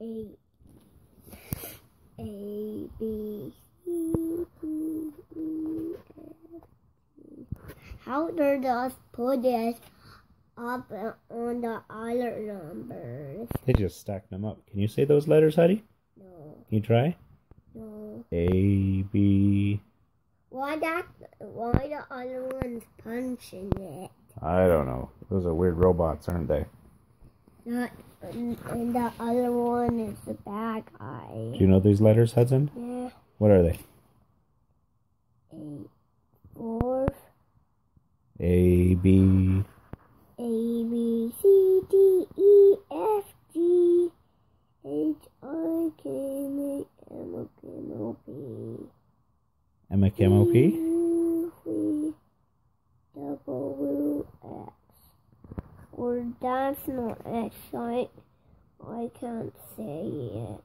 A B C D E F G. How do those put it up on the other numbers? They just stacked them up. Can you say those letters, Heidi? No. Can you try? No. A, B. Why the other one's punching it? I don't know. Those are weird robots, aren't they? And the other one is the bad guy. Do you know these letters, Hudson? Yeah. What are they? Fourth. A, B. A B C D E F G H I K M N O P. M-A-K-M-O-P? W X. Or that's not X. I can't say it.